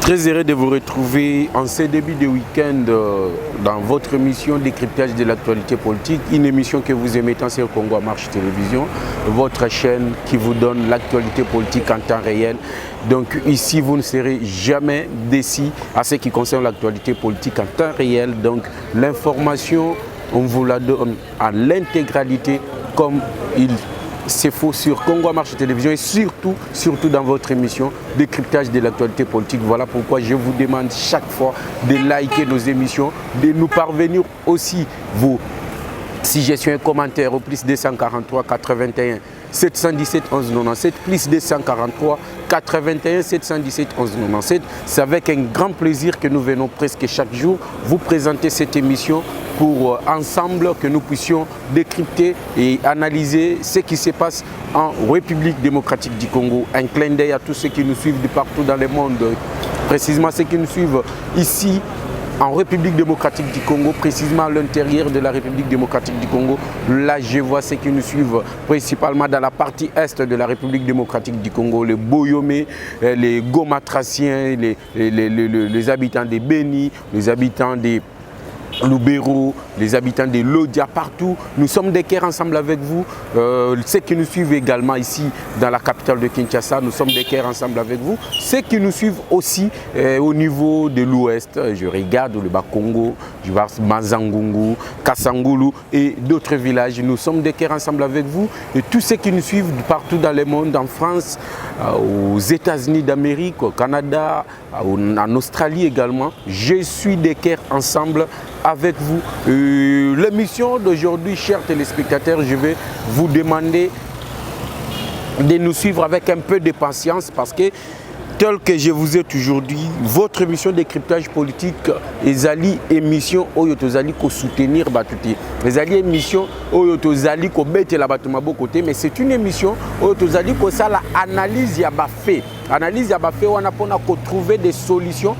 Très heureux de vous retrouver en ce début de week-end dans votre émission Décryptage de l'actualité politique, une émission que vous émettez sur Congo Marche Télévision, votre chaîne qui vous donne l'actualité politique en temps réel. Donc ici, vous ne serez jamais déçus à ce qui concerne l'actualité politique en temps réel. Donc l'information, on vous la donne à l'intégralité comme c'est faux sur Congo Marche Télévision et surtout dans votre émission Décryptage de l'actualité politique. Voilà pourquoi je vous demande chaque fois de liker nos émissions, de nous parvenir aussi vos suggestions et commentaires au plus 243 81 717 11 97, plus 243 81 717 11 97. C'est avec un grand plaisir que nous venons presque chaque jour vous présenter cette émission pour ensemble que nous puissions décrypter et analyser ce qui se passe en République démocratique du Congo. Un clin d'œil à tous ceux qui nous suivent de partout dans le monde, précisément ceux qui nous suivent ici en République démocratique du Congo, précisément à l'intérieur de la République démocratique du Congo. Là, je vois ceux qui nous suivent principalement dans la partie est de la République démocratique du Congo, les Boyomé, les Gomatraciens, les habitants des Béni, les habitants des Lubero, les habitants de Lodia, partout. Nous sommes des cœurs ensemble avec vous. Ceux qui nous suivent également ici dans la capitale de Kinshasa, nous sommes des cœurs ensemble avec vous. Ceux qui nous suivent aussi au niveau de l'ouest, je regarde le Bas-Congo, je vois Mazangungu, Kasangulu et d'autres villages. Nous sommes des cœurs ensemble avec vous. Et tous ceux qui nous suivent partout dans le monde, en France, aux États-Unis d'Amérique, au Canada, en Australie également, je suis des cœurs ensemble avec vous. L'émission d'aujourd'hui, chers téléspectateurs, je vais vous demander de nous suivre avec un peu de patience parce que tel que je vous ai toujours dit, votre émission de décryptage politique ezali émission oyo tozali ko soutenir batuti. Ezali émission oyo tozali ko betela batu maboko te, mais c'est une émission oyo tozali ko sala analyse ya ba fait. Analyse ya ba fait wana pona ko trouver des solutions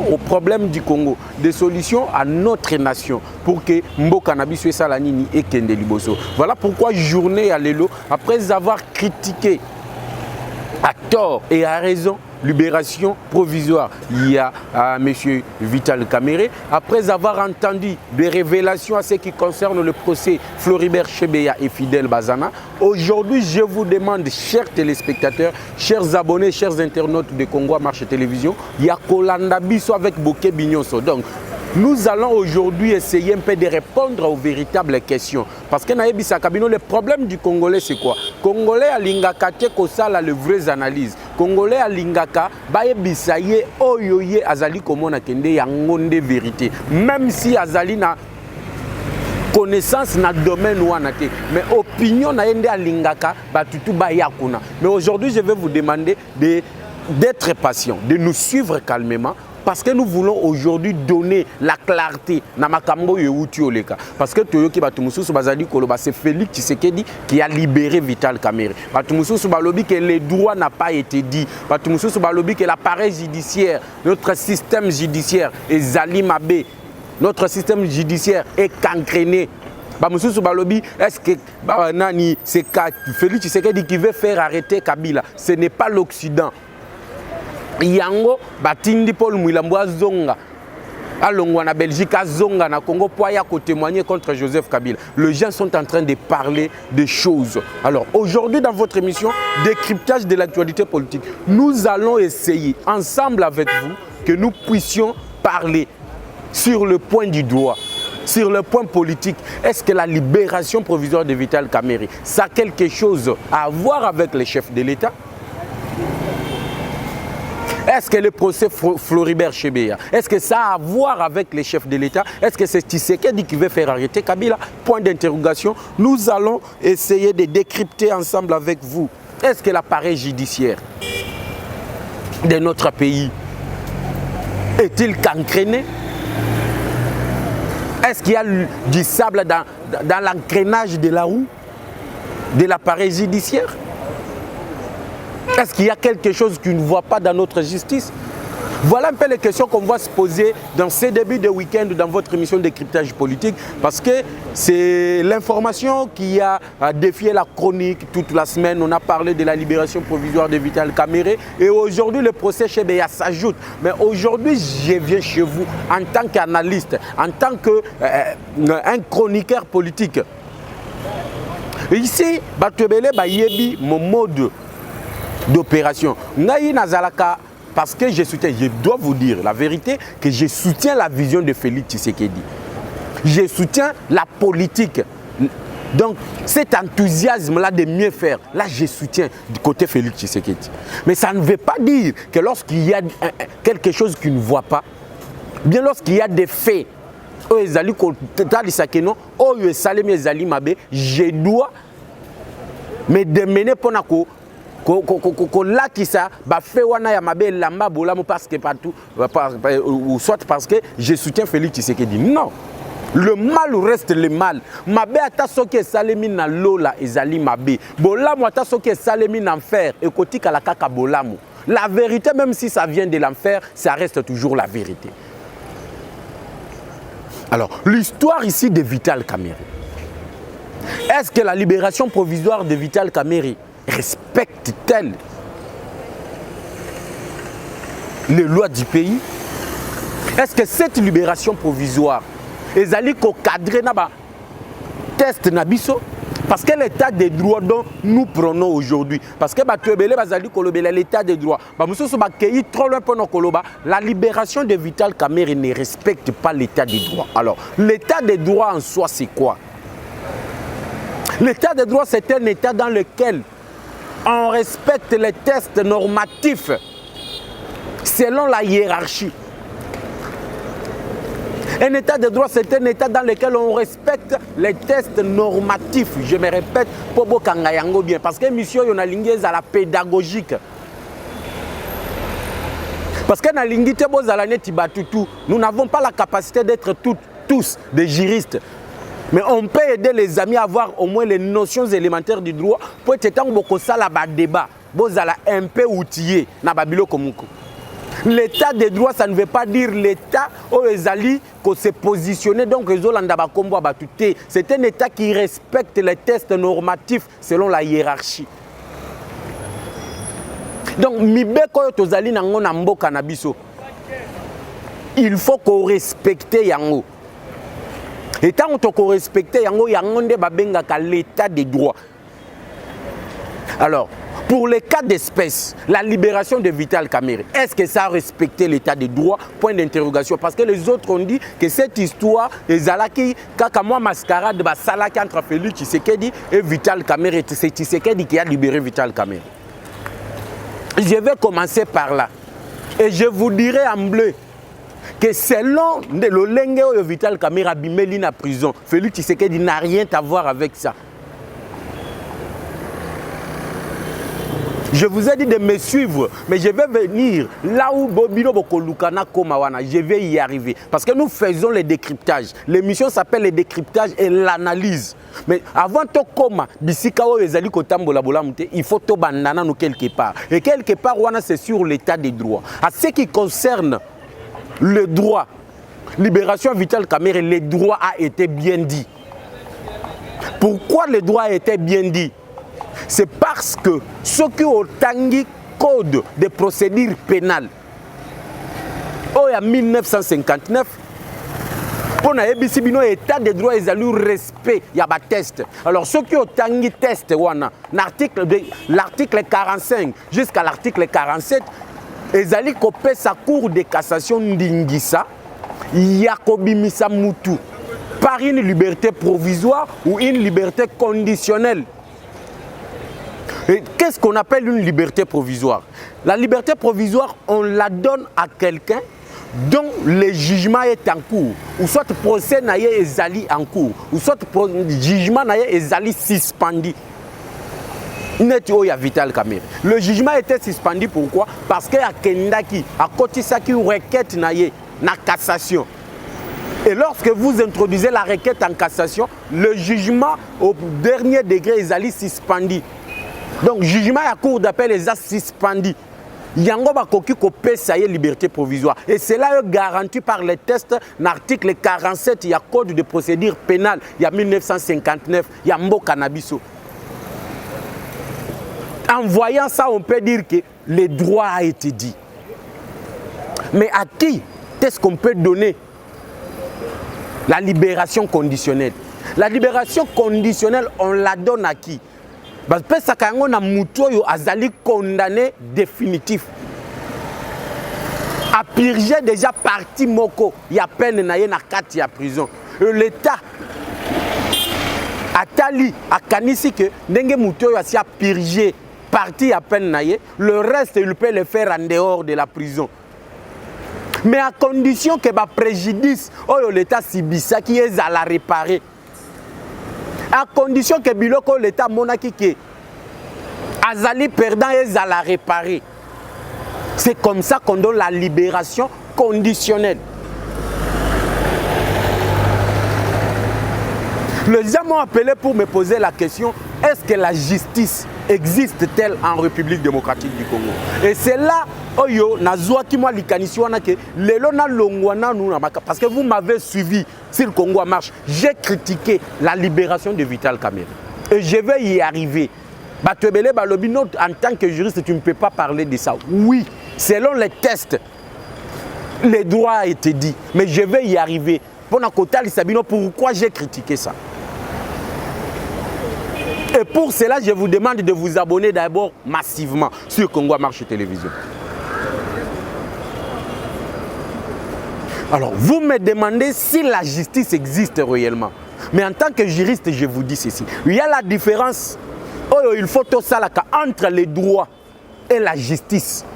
aux problèmes du Congo, des solutions à notre nation pour que mboka na biso esala nini ekende liboso. Voilà pourquoi journée à lelo, après avoir critiqué à tort et à raison libération provisoire. Il y a M. Vital Kamerhe, après avoir entendu des révélations à ce qui concerne le procès Floribert Chebeya et Fidel Bazana, aujourd'hui je vous demande, chers téléspectateurs, chers abonnés, chers internautes de Congo Marche Télévision, il y a Kolanda Biso avec Bokeh Bignonso. Donc, nous allons aujourd'hui essayer un peu de répondre aux véritables questions. Parce que le problème du Congolais, c'est quoi? Congolais à l'ingaka te kosala les vraies analyses. Congolais à l'ingaka baye bisaye oyoye azali komona kende yangonde vérité. Même si azali na connaissance na domaine wana te, mais opinion na yende à l'ingaka batutu baya kuna. Mais aujourd'hui, je vais vous demander d'être patient, de nous suivre calmement. Parce que nous voulons aujourd'hui donner la clarté na makambo yeuti oleka. Parce que toyoki batumususu bazali koloba c'est Félix Tshisekedi qui a libéré Vital Kamerhe. Batumususu balobi que les droits n'a pas été dit. Batumususu balobi que l'appareil judiciaire, notre système judiciaire est Zali Mabé. Notre système judiciaire est cancréné. Bamususu balobi, est-ce que c'est Félix Tshisekedi qui veut faire arrêter Kabila? Ce n'est pas l'Occident. Yango batindi Paul Mwilambo zonga alongwa na Belgique zonga na Congo pour ya ko témoigner contre Joseph Kabila. Les gens sont en train de parler des choses. Alors aujourd'hui dans votre émission Décryptage de l'actualité politique, nous allons essayer ensemble avec vous que nous puissions parler sur le point du doigt, sur le point politique. Est-ce que la libération provisoire de Vital Kamerhe, ça a quelque chose à voir avec les chefs de l'État? Est-ce que le procès Floribert Chebeya, est-ce que ça a à voir avec les chefs de l'État? Est-ce que c'est Tshisekedi qui veut faire arrêter Kabila? Point d'interrogation. Nous allons essayer de décrypter ensemble avec vous. Est-ce que l'appareil judiciaire de notre pays est-il cancréné? Est-ce qu'il y a du sable dans l'engrenage de la roue de l'appareil judiciaire? Est-ce qu'il y a quelque chose qui ne voit pas dans notre justice? Voilà un peu les questions qu'on va se poser dans ces débuts de week-end dans votre émission de décryptage politique, parce que c'est l'information qui a défié la chronique toute la semaine. On a parlé de la libération provisoire de Vital Kamerhe et aujourd'hui le procès chez Beya s'ajoute. Mais aujourd'hui, je viens chez vous en tant qu'analyste, en tant qu'un chroniqueur politique. Ici, Batebele Bayebi, mon mode d'opération. Naï Nazalaka. Parce que je soutiens, je dois vous dire la vérité, que je soutiens la vision de Félix Tshisekedi. Je soutiens la politique. Donc cet enthousiasme-là de mieux faire, là je soutiens du côté Félix Tshisekedi. Mais ça ne veut pas dire que lorsqu'il y a quelque chose qu'il ne voit pas, bien lorsqu'il y a des faits, je dois me démener pour kolakisa ba fait wana ya mabe lamba bolamu parce que partout ou soit parce que je soutiens Félix Tshisekedi. Non, le mal reste le mal. Mabe ata soki esalemi na lola ezali mabe, bolamu ata soki esalemi na enfer ekoti kala kaka bolamu. La vérité, même si ça vient de l'enfer, ça reste toujours la vérité. Alors l'histoire ici de Vital Kamerhe, est-ce que la libération provisoire de Vital Kamerhe respecte-t-elle les lois du pays? Est-ce que cette libération provisoire est allée cadrer na test nabiso? Parce que l'état des droits dont nous prenons aujourd'hui, parce que l'état des droits, la libération de Vital Kamerhe ne respecte pas l'état des droits. Alors, l'état des droits en soi, c'est quoi? L'état des droits, c'est un état dans lequel on respecte les tests normatifs selon la hiérarchie. Un état de droit, c'est un état dans lequel on respecte les tests normatifs. Je me répète, pour Bokangayango bien, parce que mission yon a à la pédagogique. Parce que nous n'avons pas la capacité d'être tous des juristes. Mais on peut aider les amis à avoir au moins les notions élémentaires du droit pour être un débat, un peu outillé. L'état des droits, ça ne veut pas dire l'état où les alliés se positionner. Donc, c'est un état qui respecte les tests normatifs selon la hiérarchie. Donc, il faut qu'on respecte yango. Et tant qu'on respecte l'état des droits. Alors, pour les cas d'espèce, la libération de Vital Kamerhe, est-ce que ça a respecté l'état des droits? Point d'interrogation. Parce que les autres ont dit que cette histoire, les Alaki, Kakamwa mascarade, Salaki entre Félix Tshisekedi et Vital Kamerhe, c'est Tshisekedi qui a libéré Vital Kamerhe. Je vais commencer par là. Et je vous dirai en bleu que selon le Lenge Vital Kamerhe abimeli na prison, Félix Tshisekedi n'a rien à voir avec ça. Je vous ai dit de me suivre, mais je vais venir là où Bobino Bokolukana Komawana, je vais y arriver. Parce que nous faisons les décryptages. L'émission s'appelle les décryptages et l'analyse. Mais avant de koma, il faut to bandana nous quelque part. Et quelque part, c'est sur l'état des droits. À ce qui concerne le droit, libération Vital Kamerhe, le droit a été bien dit. Pourquoi le droit a été bien dit? C'est parce que ce qui ont tangi code de procédure pénale, en 1959, pour l'état des droits, ils ont respect, il y a des tests. Alors, ceux qui ont tangi test, l'article 45 jusqu'à l'article 47, ils ont coupé sa cour de cassation d'Ingissa, Yakobi Misa Moutou, par une liberté provisoire ou une liberté conditionnelle. Qu'est-ce qu'on appelle une liberté provisoire? La liberté provisoire, on la donne à quelqu'un dont le jugement est en cours, ou soit le procès est en cours, ou soit le jugement est suspendu. Vital Kamerhe. Le jugement était suspendu pourquoi? Parce qu'il y a Kendaki, à côté de ça qui requête na cassation. Et lorsque vous introduisez la requête en cassation, le jugement au dernier degré est suspendu. Donc, jugement à cour d'appel est suspendu. yango bakoki kopesa ye liberté provisoire. Et cela est garanti par les tests l'article 47 il y a code de procédure pénale il y a 1959 il y a mboka na biso. En voyant ça, on peut dire que le droit a été dit. Mais à qui est-ce qu'on peut donner la libération conditionnelle? La libération conditionnelle, on la donne à qui? Parce que ça quand on a mutoyo azali condamné définitif. À purger déjà parti moko, il y a peine na ye na kati ya prison. L'État atali akanisi que ndenge mutoyo asi a purger parti à peine naïe, le reste il peut le faire en dehors de la prison. Mais à condition que le préjudice, l'État sibisa qui est à la réparer. À condition que biloko l'État monaki qui azali perdant est à la réparer. C'est comme ça qu'on donne la libération conditionnelle. Les gens m'ont appelé pour me poser la question, est-ce que la justice existe-t-elle en République démocratique du Congo? Et c'est là oyo nazwa ki moi likanisi wana ke lelo na longwana nous parce que vous m'avez suivi sur le Congo marche. J'ai critiqué la libération de Vital Kamerhe et je vais y arriver. Batwebele balobi en tant que juriste tu ne peux pas parler de ça. Oui, selon les tests les droits a été dit, mais je vais y arriver. Pourquoi j'ai critiqué ça? Et pour cela, je vous demande de vous abonner d'abord massivement sur Congo Marche Télévision. Alors, vous me demandez si la justice existe réellement. Mais en tant que juriste, je vous dis ceci. Il y a la différence, il faut tout ça entre les droits et la justice.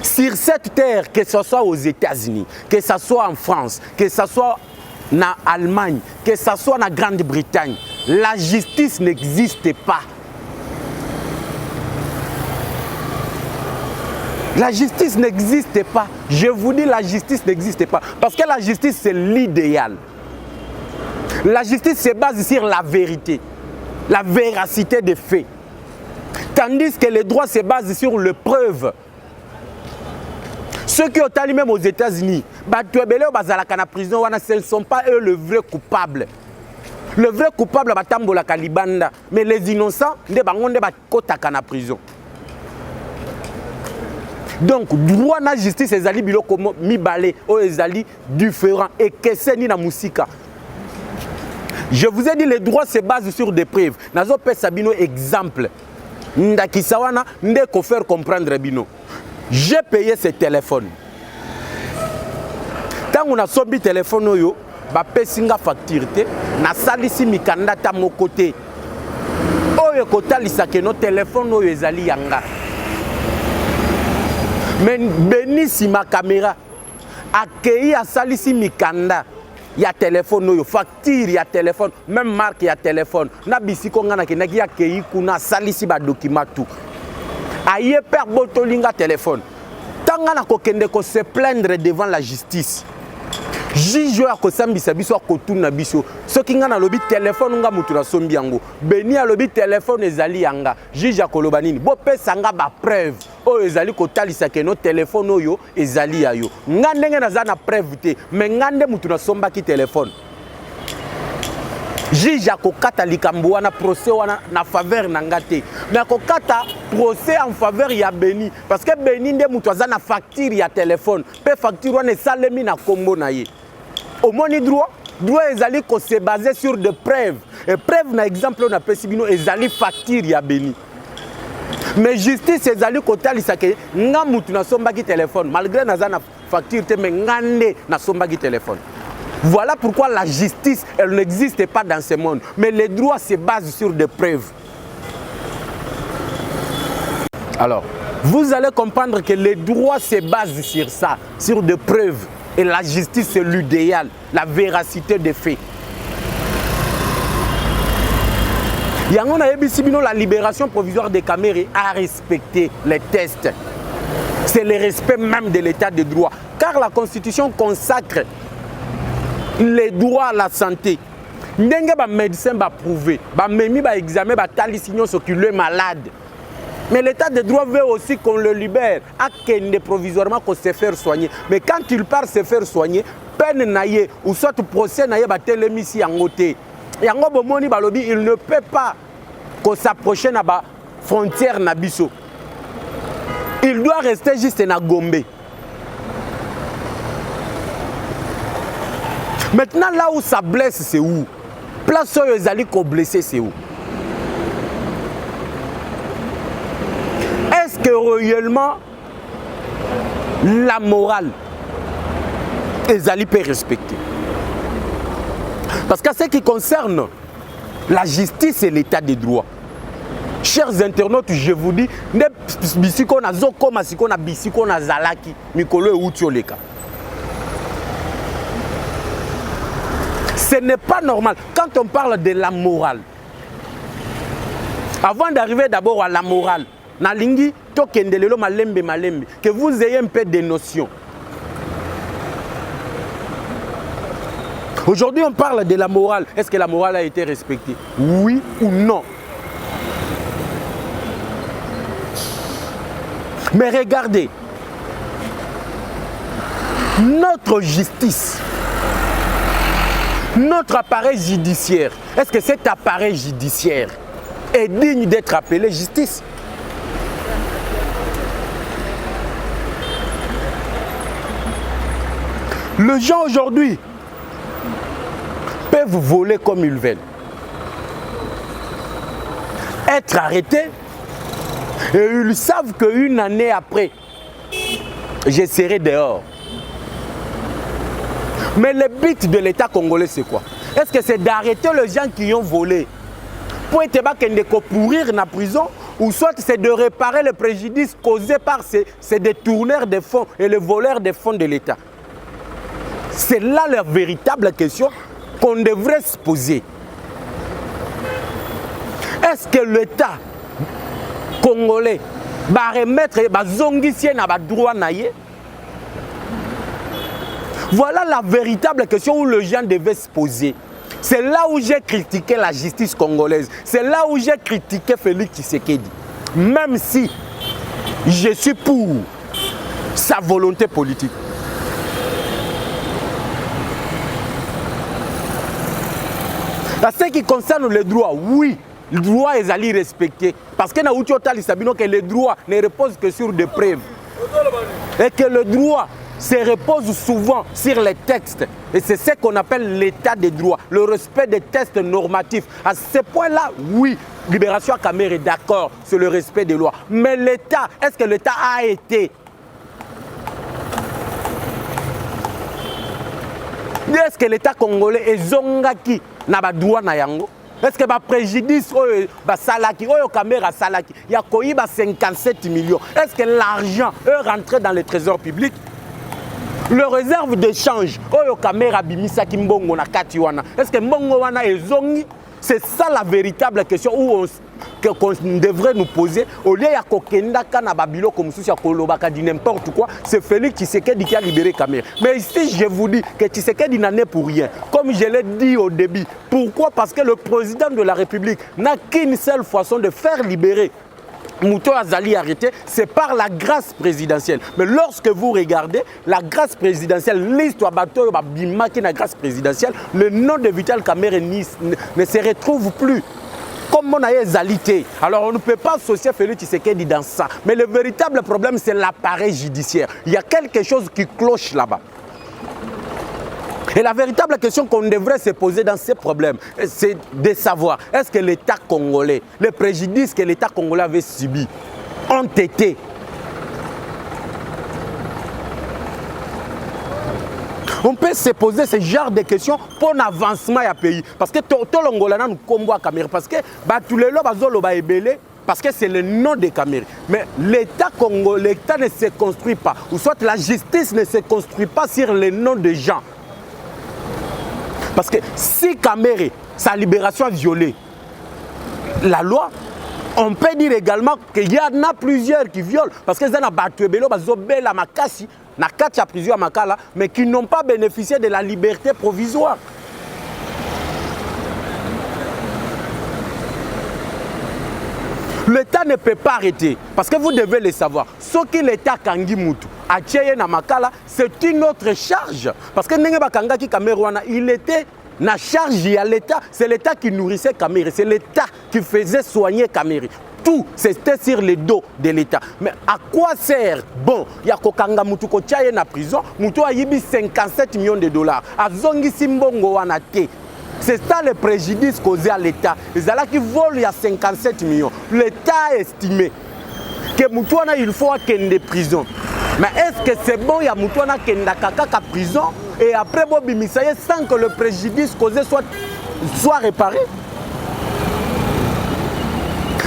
Sur cette terre, que ce soit aux États-Unis, que ce soit en France, que ce soit en Allemagne, que ce soit en Grande-Bretagne, la justice n'existe pas. La justice n'existe pas. Je vous dis, la justice n'existe pas. Parce que la justice, c'est l'idéal. La justice se base sur la vérité, la véracité des faits. Tandis que les droits se basent sur les preuves. Ceux qui ont allé même aux États-Unis, prison, ce ne sont pas eux le vrai coupable. Le vrai coupable, c'est la Kalibanda. Mais les innocents, ils sont en prison. Donc, droit na justice, c'est ali biloko mibale, ezali différent et que c'est ni na musika. Je vous ai dit, les droits se basent sur des preuves. Nazo pe sabino exemple. Ndakisawana, ndeko faire comprendre bino. J'ai payé ce téléphone. Quand on a sobi téléphone yo, ba pesinga facture te, na salisi mikanda ta mo côté. Oyo kotalisa ke no téléphone oyo ezali yanga. Mais béni ma caméra accueilli à salisi mikanda ya téléphone oyo facture ya téléphone même marque ya téléphone na bisiko ngana ke naki accueilli kuna salisi ba document tout. Aïe père botolinga téléphone. Tanga na kokende ko se plaindre devant la justice. Jijo ya kosambisa biso akotuna biso. Soki nga na lobi téléphone nga mutu na sombi yango. Beni a lobi téléphone ezali yanga. Jija koloba nini? Bo pesa nga ba preuve. O ezali kotalisa ke no téléphone oyo ezali yayo. Nga ndenge naza na preuve te, mais nga nde mutu na somba ki téléphone. Jija kokata likambo wana procès wana na faveur na ngate. Na kokata procès en faveur ya Beni parce que Beni nde mutu aza na facture ya téléphone. Pe facture wana esalemi na kombo na ye. Au moni droit ezali ko se baser sur des preuves. Et preuve na exemple on a pesibino ezali facture ya Beni. Mais justice ezali kotalisa ke nga mutu na somba ki téléphone malgré naza na facture te mais ngande na somba ki téléphone. Voilà pourquoi la justice, elle n'existe pas dans ce monde. Mais les droits se basent sur des preuves. Alors, vous allez comprendre que les droits se basent sur ça, sur des preuves. Et la justice, c'est l'idéal, la véracité des faits. Yangon a ebisibino la libération provisoire des Kamerhe a respecté les tests. C'est le respect même de l'état de droit. Car la Constitution consacre les droits à la santé. Ndenge ba médecin ba prouver, ba memi ba examen ba tali signon ce qui est malade. Mais l'état de droit veut aussi qu'on le libère, à qu'il provisoirement qu'on se faire soigner. Mais quand il part se faire soigner, peine naïe ou soit procès naïe batel ici en côté. Et en gros balobi il ne peut pas qu'on s'approche na ba frontière nabiso. Il doit rester juste na Gombe. Maintenant là où ça blesse c'est où? Place où ils allaient qu'on blessé c'est où? Est-ce que réellement la morale les alliés peuvent respecter? Parce qu'à ce qui concerne la justice et l'état des droits, chers internautes, je vous dis, ce n'est pas normal. Quand on parle de la morale, avant d'arriver d'abord à la morale, que vous ayez un peu de notions. Aujourd'hui, on parle de la morale. Est-ce que la morale a été respectée? Oui ou non? Mais regardez, notre justice, notre appareil judiciaire, est-ce que cet appareil judiciaire est digne d'être appelé justice? Les gens aujourd'hui peuvent voler comme ils veulent, être arrêtés, et ils savent qu'une année après, je serai dehors. Mais le but de l'État congolais, c'est quoi? Est-ce que c'est d'arrêter les gens qui ont volé pour être pourrir dans la prison, ou soit c'est de réparer le préjudice causé par ces détourneurs de fonds et les voleurs des fonds de l'État? C'est là la véritable question qu'on devrait se poser. Est-ce que l'État congolais va remettre les droits naïe? Voilà la véritable question où les gens devaient se poser. C'est là où j'ai critiqué la justice congolaise. C'est là où j'ai critiqué Félix Tshisekedi. Même si je suis pour sa volonté politique. En ce qui concerne les droits, oui, les droits ils allaient respecter. Parce que que les droits ne reposent que sur des preuves. Et que le droit se repose souvent sur les textes. Et c'est ce qu'on appelle l'état des droits, le respect des textes normatifs. À ce point-là, oui, Libération Kamere est d'accord sur le respect des lois. Mais l'État, est-ce que l'État a été? Est-ce que l'État congolais est zongaki na ba droit na yango? Est-ce que ba préjudice ba salaki oyo Kamera salaki ya koyiba 57 millions? Est-ce que l'argent est rentré dans le trésor public? Le réserve de change oyo Kamera bimisaki mbongo na kati wana. Est-ce que mbongo wana ezongi? C'est ça la véritable question où qu'on devrait nous poser. Au lieu de kokenda kana babilo comme si kolobaka dit n'importe quoi, c'est Félix Tshisekedi qui a libéré Kamera. Mais ici, je vous dis que Tshisekedi n'en est pour rien. Comme je l'ai dit au début. Pourquoi? Parce que le président de la République n'a qu'une seule façon de faire libérer Mouto Azali arrêté, c'est par la grâce présidentielle. Mais lorsque vous regardez la grâce présidentielle, l'histoire bateau bimaki la grâce présidentielle, le nom de Vital Kamerhe ne se retrouve plus. Comme on a égalité. Alors on ne peut pas associer Félix Tshisekedi dans ça. Mais le véritable problème, c'est l'appareil judiciaire. Il y a quelque chose qui cloche là-bas. Et la véritable question qu'on devrait se poser dans ces problèmes, c'est de savoir, est-ce que l'État congolais, les préjudices que l'État congolais avait subis, ont été on peut se poser ce genre de questions pour l'avancement du pays. Parce que tout le monde a combat à Kamere. Parce que tous les gens parce que c'est le nom de Kamere. Mais l'État congolais, l'État ne se construit pas. Ou soit la justice ne se construit pas sur le nom de gens. Parce que si Kamere, sa libération a violé la loi, on peut dire également qu'il y en a plusieurs qui violent. Parce que ça n'a pas plusieurs makala, mais qui n'ont pas bénéficié de la liberté provisoire. L'État ne peut pas arrêter. Parce que vous devez le savoir. Ce que l'État kangi mutu, a tcheye na makala, c'est une autre charge. Parce que Nenge Bakanga ki Camerouna, il était na charge à l'État. C'est l'État qui nourrissait Cameroun. C'est l'État qui faisait soigner Cameroun. Tout, c'était sur le dos de l'État. Mais à quoi sert? Bon, il y a Kokanga Mutuko Tchaye na prison, Mutu a yibi 57 millions de dollars. A Zongi Simbongo Wanate. C'est ça le préjudice causé à l'État. Les Alaks qui volent, il y a 57 millions. L'État a estimé que Mutuana, il faut qu'il y ait des prisons. Mais est-ce que c'est bon, il y a Mutuana qui est en prison et après Bobi Misaye sans que le préjudice causé soit réparé?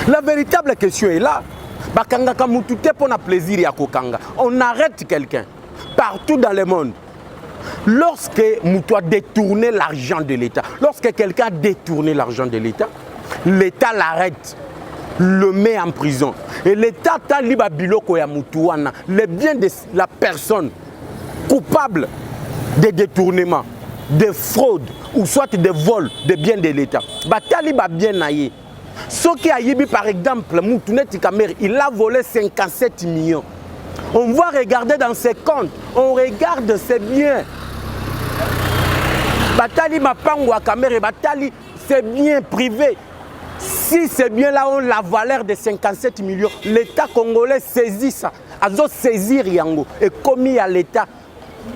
La véritable question est là. Bakanga Kamutute pour un plaisir ya Kokanga. On arrête quelqu'un partout dans le monde. Lorsque Moutou a détourné l'argent de l'État, lorsque quelqu'un a détourné l'argent de l'État, l'État l'arrête, le met en prison. Et l'État a liba biloko ya Moutouana, les biens de la personne coupable de détournement, de fraude ou soit de vol de biens de l'État. Batali ba bien naïe. Ce qui a yibi par exemple, Moutounet Kamer, il a volé 57 millions. On va regarder dans ses comptes, on regarde ses biens. Batali Mapangwa Kamer et Batali, c'est bien privé. Si ces biens-là ont la valeur de 57 millions, l'État congolais saisit ça. Azo saisir Yango et commis à l'État.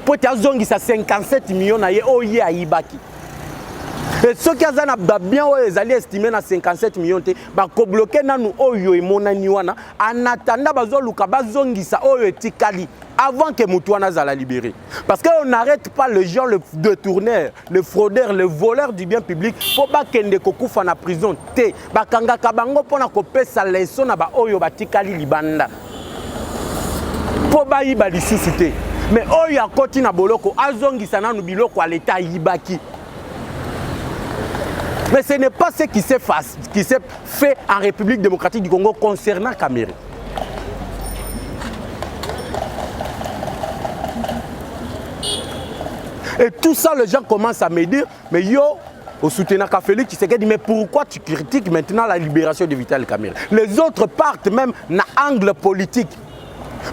Pour que 57 millions na ye oye a Ibaki. Et ceux qui ont bien estimé à 57 millions, ils bloqué nous oyo et monaniwana en attendant bazoluka bazongisa oyo tikali avant que Moutouana la libérer. Parce qu'on n'arrête pas les gens, le détourneurs, le fraudeur, le voleur du bien public pour pas kende kokufa na prison te bakanga kabango pona kopesa leçon na ba oyo batikali libanda. Pour ba yiba lisusu. Mais oyo akoti na boloko azongisa nanu biloko à l'État yibaki. Mais ce n'est pas ce qui s'est fait en République démocratique du Congo concernant Cameroun. Et tout ça, les gens commencent à me dire, mais yo, au soutien à Félix Tshisekedi, mais pourquoi tu critiques maintenant la libération de Vital Kamerhe? Les autres partent même dans l'angle politique.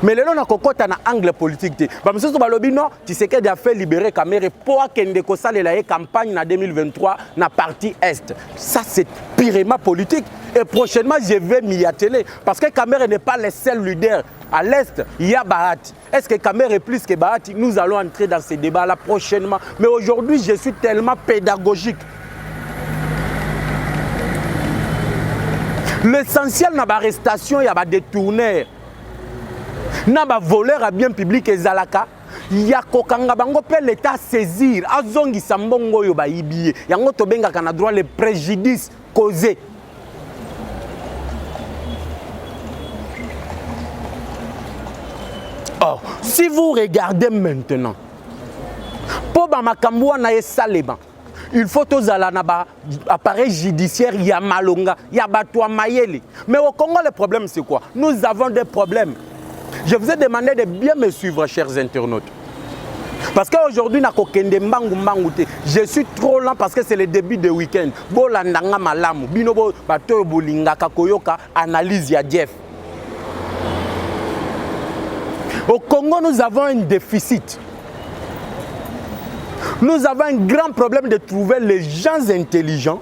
Mais les gens ont un angle politique. Monsieur Sobalobi, non, Tshisekedi a fait libérer Kamerhe pour qu'il ait la campagne en 2023 dans la partie Est. Ça, c'est purement politique. Et prochainement, je vais m'y atteler. Parce que Kamerhe n'est pas le seul leader. À l'Est, il y a Bahati. Est-ce que Kamerhe est plus que Bahati? Nous allons entrer dans ces débats-là prochainement. Mais aujourd'hui, je suis tellement pédagogique. L'essentiel dans l'arrestation, il y a des détourneurs. Na ba voleur à bien public et zalaka ya kokanga bango pe l'État saisir azongi sambongo yo ba yibie yango to benga kana droit le préjudice causé. Or, si vous regardez maintenant pour ba makambo na esaleba, il faut tous aller na ba appareil judiciaire ya malonga ya batwa mayele. Mais au Congo le problème c'est quoi? Nous avons des problèmes. Je vous ai demandé de bien me suivre, chers internautes. Parce qu'aujourd'hui, je suis trop lent parce que c'est le début de week-end. Au Congo, nous avons un déficit. Nous avons un grand problème de trouver les gens intelligents,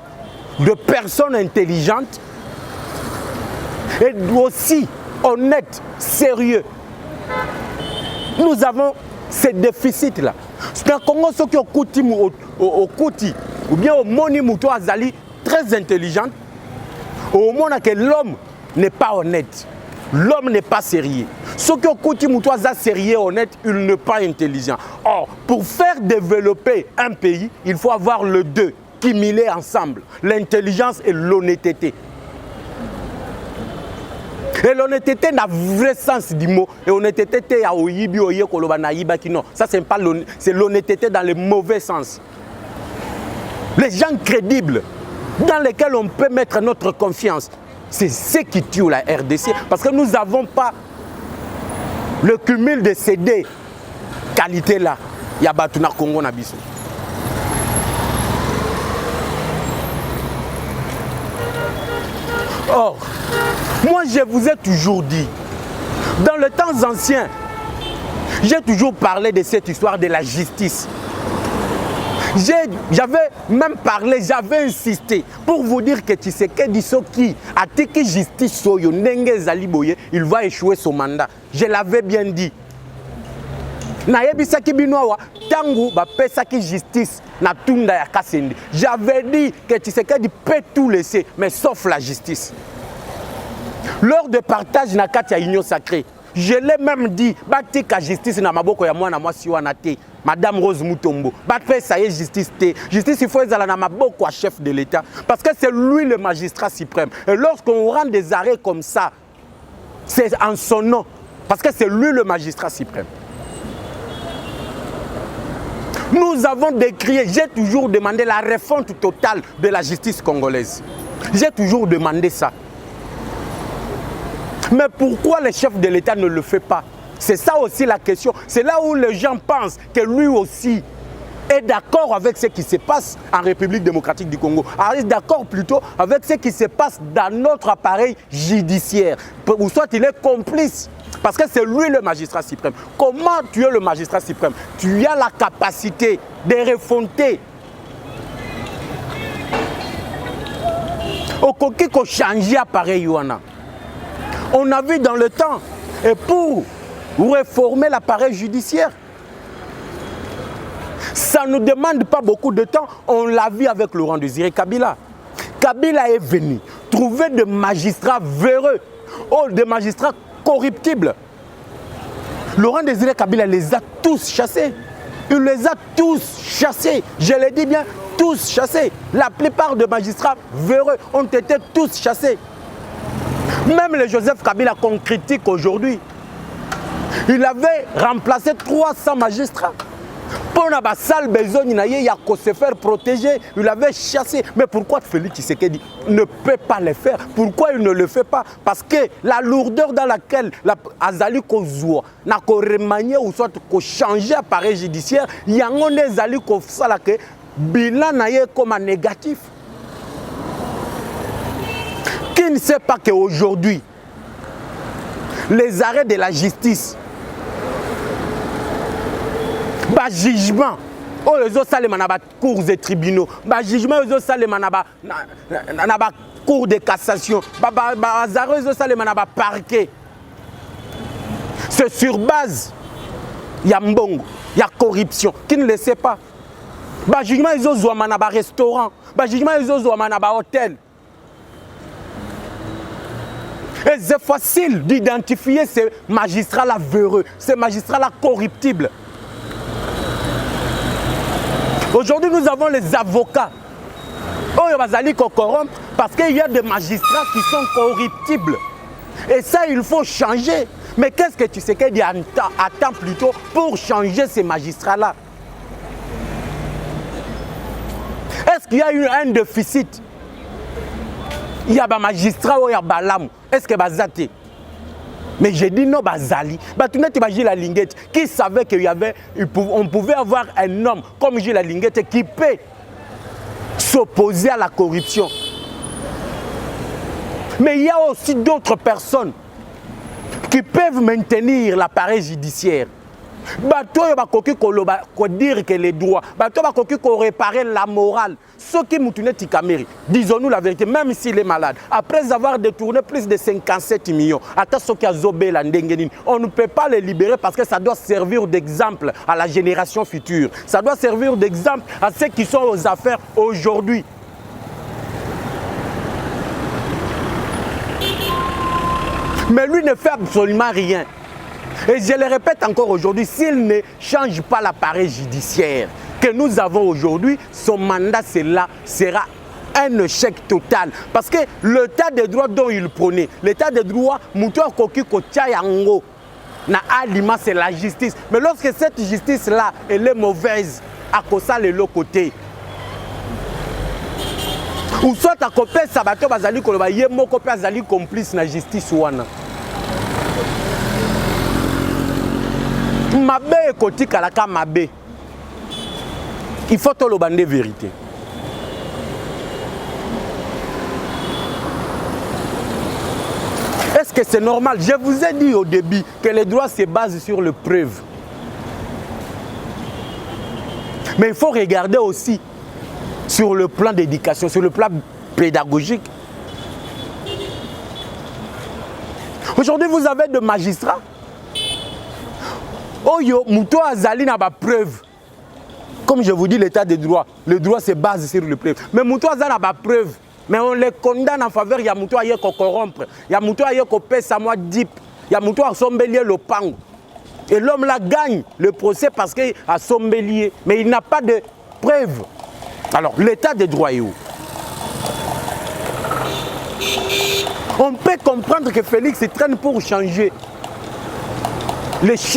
de personnes intelligentes et aussi honnête, sérieux. Nous avons ces déficits-là. C'est un Congo qui au Kouti, ou bien au Moni Mouto Azali, très intelligente, au moment que l'homme n'est pas honnête, l'homme n'est pas sérieux. Ce qui au Kouti Mouto Azali sérieux, honnête, il n'est pas intelligent. Or, pour faire développer un pays, il faut avoir les deux qui mêlent ensemble, l'intelligence et l'honnêteté. Et l'honnêteté n'a vrai sens du mot. Et l'honnêteté, non. Ça, c'est l'honnêteté dans le mauvais sens. Les gens crédibles, dans lesquels on peut mettre notre confiance, c'est ce qui tue la RDC. Parce que nous n'avons pas le cumul de ces deux qualités-là. Il y a Batuna Congo Nabiso. Or, Moi, je vous ai toujours dit, dans le temps ancien, j'ai toujours parlé de cette histoire de la justice. J'avais même parlé, j'avais insisté pour vous dire que Tshisekedi Soki a teki justice soyo ndenge ezali boye, il va échouer son mandat. Je l'avais bien dit. Nayebisaki binoa tangu ba pesaki justice na tunda ya Kasende. J'avais dit que Tshisekedi peut tout laisser, mais sauf la justice. Lors de partage na kati ya union sacrée, je l'ai même dit, batika justice na maboko ya mwana mwasi wana te. Madame Rose Mutombo, ça y est, justice te. Justice, il faut aller na maboko à chef de l'État. Parce que c'est lui le magistrat suprême. Et lorsqu'on rend des arrêts comme ça, c'est en son nom. Parce que c'est lui le magistrat suprême. Nous avons décrié, j'ai toujours demandé la refonte totale de la justice congolaise. J'ai toujours demandé ça. Mais pourquoi le chef de l'État ne le fait pas? C'est ça aussi la question. C'est là où les gens pensent que lui aussi est d'accord avec ce qui se passe en République démocratique du Congo. Est d'accord plutôt avec ce qui se passe dans notre appareil judiciaire. Ou soit il est complice. Parce que c'est lui le magistrat suprême. Comment tu es le magistrat suprême? Tu as la capacité de refonter. Au coquille qu'on change appareil. On a vu dans le temps. Et pour réformer l'appareil judiciaire, ça ne nous demande pas beaucoup de temps. On l'a vu avec Laurent Désiré Kabila. Kabila est venu trouver des magistrats véreux, des magistrats corruptibles. Laurent Désiré Kabila les a tous chassés. Il les a tous chassés. Je le dis bien, tous chassés. La plupart des magistrats véreux ont été tous chassés. Même le Joseph Kabila qu'on critique aujourd'hui, il avait remplacé 300 magistrats. Pour la salle besoin il y a qu'à se faire protéger, il avait chassé. Mais pourquoi Félix Tshisekedi ne peut pas le faire? Pourquoi il ne le fait pas? Parce que la lourdeur dans laquelle Azali Kozua n'a qu'à remanier ou soit qu'à changer l'appareil judiciaire, il y a un Azali Kozua que bilan naïe comme un négatif. Qui ne sait pas qu'aujourd'hui, les arrêts de la justice, bah jugement, oh les autres salles manaba cours et tribunaux, bah jugement les autres salles manaba cours de cassation, bah arrêts les autres salles manaba parquet. C'est sur base, il y a mbongo, il y a corruption. Qui ne le sait pas? Bah jugement les autres manaba restaurant, bah jugement les autres manaba hôtel. Et c'est facile d'identifier ces magistrats-là véreux, ces magistrats-là corruptibles. Aujourd'hui, nous avons les avocats. Oh, il va corrompre parce qu'il y a des magistrats qui sont corruptibles. Et ça, il faut changer. Mais qu'est-ce que tu sais qu'il attend plutôt pour changer ces magistrats-là? Est-ce qu'il y a eu un déficit? Il y a des magistrats ou il y a des lames. Est-ce que Bazate? Mais j'ai dit non, Bazali. Batounet Gilles Linguette qui savait qu'on pouvait avoir un homme comme Gilles Linguette qui peut s'opposer à la corruption. Mais il y a aussi d'autres personnes qui peuvent maintenir l'appareil judiciaire. Bateau va dire que les droits, bateau va réparer la morale. Ceux qui moutonnet Tikameri, disons-nous la vérité, même s'il est malade, après avoir détourné plus de 57 millions, on ne peut pas les libérer parce que ça doit servir d'exemple à la génération future. Ça doit servir d'exemple à ceux qui sont aux affaires aujourd'hui. Mais lui ne fait absolument rien. Et je le répète encore aujourd'hui, s'il ne change pas l'appareil judiciaire que nous avons aujourd'hui, son mandat sera un échec total. Parce que l'état de droit dont il prônait, l'état de droit, c'est la justice. Mais lorsque cette justice-là, elle est mauvaise, à cause de l'autre côté, ou soit à côté, ça va être complice na justice. Mabe ekoti kalaka mabe. Il faut te le bander vérité. Est-ce que c'est normal? Je vous ai dit au début que les droits se basent sur les preuves. Mais il faut regarder aussi sur le plan d'éducation, sur le plan pédagogique. Aujourd'hui, vous avez des magistrats. Oyo, Mouto Azali n'a pas preuve. Comme je vous dis, l'état des droits, le droit se base sur les preuves. Mais Mouto Azali n'a pas preuve. Mais on les condamne en faveur, il y a Mouto Aye qui corrompre, il y a Mouto Aye qui paie sa moitié dip, il y a Mouto à sombelier le pang. Et l'homme là gagne le procès parce qu'il a sombelier. Mais il n'a pas de preuve. Alors, l'état des droits est où? On peut comprendre que Félix traîne pour changer.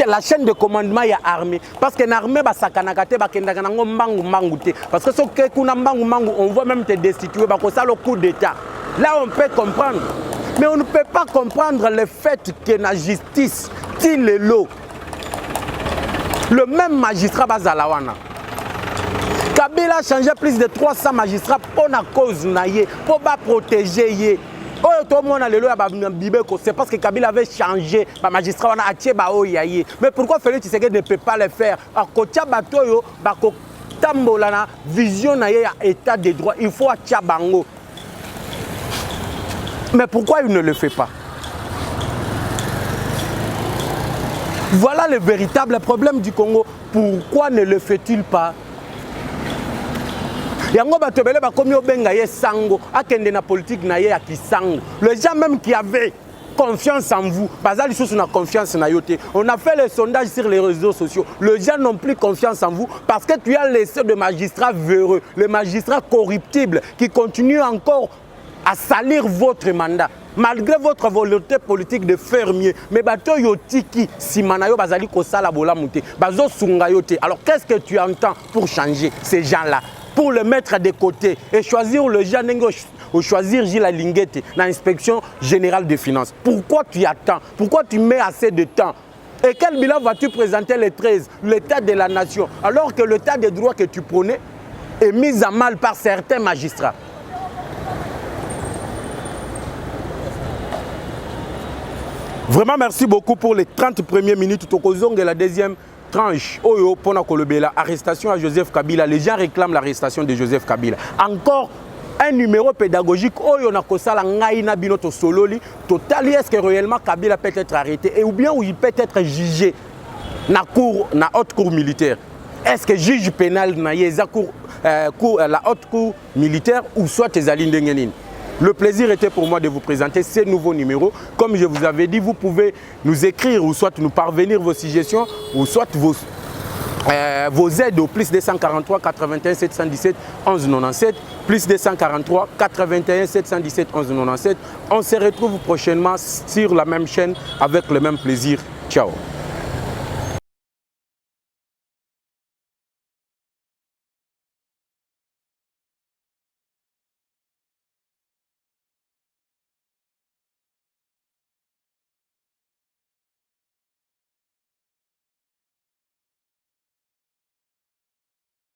La chaîne de commandement est armée. Parce que l'armée, parce que on voit même te destituer, c'est le coup d'État. Là, on peut comprendre. Mais on ne peut pas comprendre le fait que la justice tire le lot. Le même magistrat Bazalawana. Kabila a changé plus de 300 magistrats pour la cause, pour protéger. C'est parce que Kabila avait changé le magistrat. Mais pourquoi Félix Tshisekedi ne peut pas le faire? Vision état de droit, il faut Tchabango. Mais pourquoi il ne le fait pas? Voilà le véritable problème du Congo. Pourquoi ne le fait-il pas? Yango batobele ba komi obenga ye sango akende na politique na ye ya kisango. Les gens même qui avaient confiance en vous, bazali sous na confiance na yote. On a fait les sondages sur les réseaux sociaux. Les gens n'ont plus confiance en vous parce que tu as laissé des magistrats véreux, les magistrats corruptibles qui continuent encore à salir votre mandat. Malgré votre volonté politique de faire mieux, mais bato yotiki simanayo bazali kosala bola muté, bazo sunga yote. Alors qu'est-ce que tu entends pour changer ces gens-là? Pour le mettre de côté et choisir le gens ou choisir Gilles Linguette dans l'inspection générale des finances. Pourquoi tu attends? Pourquoi tu mets assez de temps? Et quel bilan vas-tu présenter le 13, l'état de la nation, alors que l'état des droits que tu prenais est mis à mal par certains magistrats? Vraiment, merci beaucoup pour les 30 premières minutes. Tokozong et la deuxième tranche. Oyo, pona kolobela, arrestation à Joseph Kabila. Les gens réclament l'arrestation de Joseph Kabila. Encore un numéro pédagogique. Oyo na kosala ngai na binoto sololi. Total, est-ce que réellement Kabila peut être arrêté et ou bien où il peut être jugé na haute cour militaire? Est-ce que juge pénal na yeza la haute cour militaire ou soit tes alindengenin? Le plaisir était pour moi de vous présenter ces nouveaux numéros. Comme je vous avais dit, vous pouvez nous écrire ou soit nous parvenir vos suggestions ou soit vos aides au plus 243 81 717 11 97, plus 243 81 717 11 97. On se retrouve prochainement sur la même chaîne avec le même plaisir. Ciao.